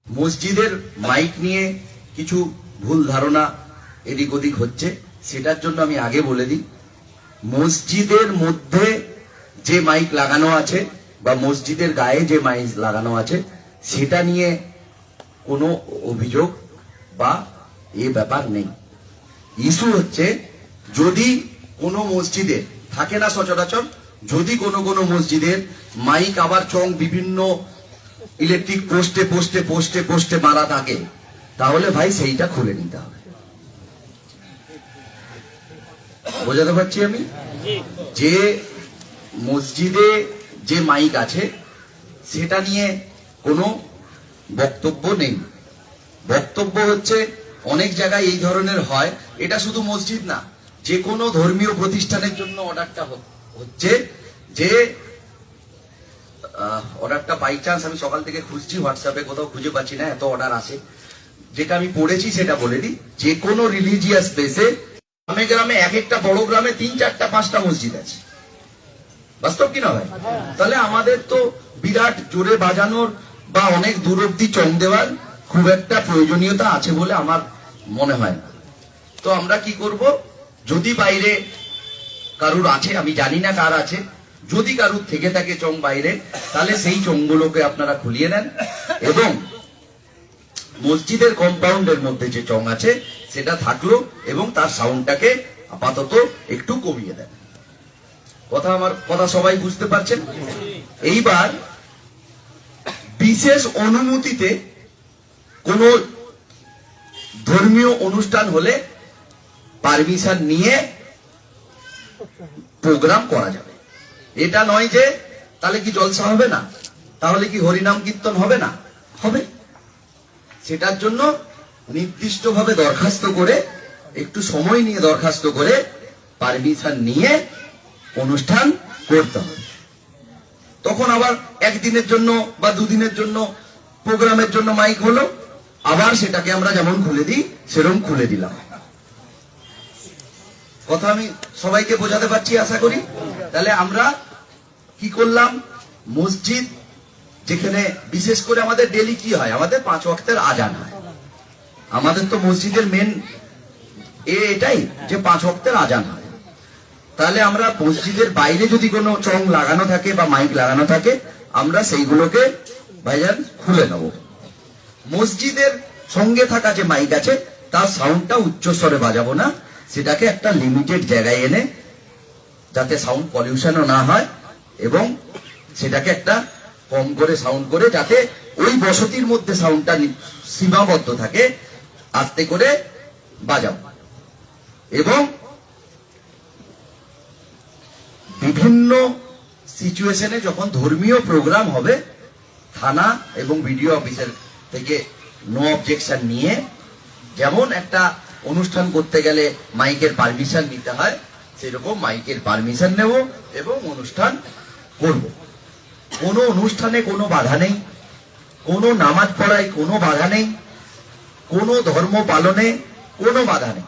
মসজিদের মাইক নিয়ে কিছু ভুল ধারণা এদিক ওদিক হচ্ছে, সেটার জন্য আমি আগে বলে দিই, মসজিদের মধ্যে যে মাইক লাগানো আছে বা মসজিদের গায়ে যে মাইক লাগানো আছে সেটা নিয়ে কোনো অভিযোগ বা এ ব্যাপার নেই। ইস্যু হচ্ছে যদি কোনো মসজিদে থাকে না সচরাচর, যদি কোনো কোনো মসজিদের মাইক আবার চং বিভিন্ন ইলেকট্রিক পোস্টে পোস্টে পোস্টে পোস্টে মারা থাকে, তাহলে ভাই সেইটা খুলে নিতে হবে। বোঝাতে পারছি আমি? যে মসজিদে যে মাইক আছে সেটা নিয়ে কোনো বক্তব্য নেই। বক্তব্য হচ্ছে অনেক জায়গায় এই ধরনের হয়, এটা শুধু মসজিদ না, যে কোনো ধর্মীয় প্রতিষ্ঠানের জন্য অর্ডারটা হচ্ছে যে অর্ডারটা বাই চান্স আমি সকাল থেকে খুঁজছি হোয়াটসঅ্যাপে, কোথাও খুঁজে পাচ্ছি না, এত অর্ডার আসে। যেটা আমি পড়েছি সেটা বলে দিই, যে কোনো রিলিজিয়াস প্লেসে গ্রামে গ্রামে এক একটা বড় গ্রামে 3, 4, 5টা মসজিদ আছে। বাস্তব কিনা ভাই? তাহলে আমাদের তো বিরাট জোরে বাজানোর বা অনেক দূর অব্দি চং দেওয়ার খুব একটা প্রয়োজনীয়তা আছে বলে আমার মনে হয় না। তো আমরা কি করব, যদি বাইরে কারুর আছে, আমি জানি না কার আছে, যদি কারুর থেকে থাকে চং বাইরে, তাহলে সেই চংগুলোকে আপনারা খুলিয়ে নেন এবং মসজিদের কম্পাউন্ডের মধ্যে যে চং আছে সেটা থাকলো এবং তার সাউন্ডটাকে আপাতত একটু কমিয়ে দেন। আমার কথা সবাই বুঝতে পারছেন? এইবার বিশেষ অনুমতিতে কোন ধর্মীয় অনুষ্ঠান হলে পারমিশন নিয়ে প্রোগ্রাম করা যাবে। এটা নয় যে তাহলে কি জলসা হবে না, তাহলে কি হরিনাম কীর্তন হবে না, হবে। সেটার জন্য নির্দিষ্টভাবে দরখাস্ত করে, একটু সময় নিয়ে দরখাস্ত করে পারমিশন নিয়ে অনুষ্ঠান করতে হবে। তখন আবার একদিনের জন্য বা দুদিনের জন্য প্রোগ্রামের জন্য মাইক হলো, আবার সেটাকে আমরা যেমন খুলে দিই সেরকম খুলে দিলাম। কথা আমি সবাইকে বোঝাতে পারছি আশা করি। তাহলে আমরা কি করলাম, মসজিদ যেখানে বিশেষ করে আমাদের ডেলি কি হয়, আমাদের 5 ওয়াক্তের আজান হয়। আমাদের তো মসজিদের মেন এটাই যে 5 ওয়াক্তের আজান হয়। তাহলে আমরা মসজিদের বাইরে যদি কোনো চং লাগানো থাকে বা মাইক লাগানো থাকে, আমরা সেইগুলোকে ভাইজান খুলে নেব। মসজিদের সঙ্গে থাকা যে মাইক আছে তার সাউন্ডটা উচ্চস্বরে বাজাবো না, সেটাকে একটা লিমিটেড জায়গায় এনে, যাতে সাউন্ড পলিউশনও না হয় এবং সেটাকে একটা কম করে সাউন্ড করে, যাতে ওই বসতির মধ্যে সাউন্ডটা সীমাবদ্ধ থাকে, আস্তে করে বাজাবো। এবং বিভিন্ন সিচুয়েশনে যখন ধর্মীয় প্রোগ্রাম হবে, থানা এবং বিডিও অফিসের থেকে নো অবজেকশন নিয়ে, যেমন একটা অনুষ্ঠান করতে গেলে মাইকের পারমিশন নিতে হয়, সেরকম মাইকের পারমিশন নেব এবং অনুষ্ঠান করব। কোনো অনুষ্ঠানে কোনো বাধা নেই, কোনো নামাজ পড়ায় কোনো বাধা নেই, কোনো ধর্ম পালনে কোনো বাধা নেই।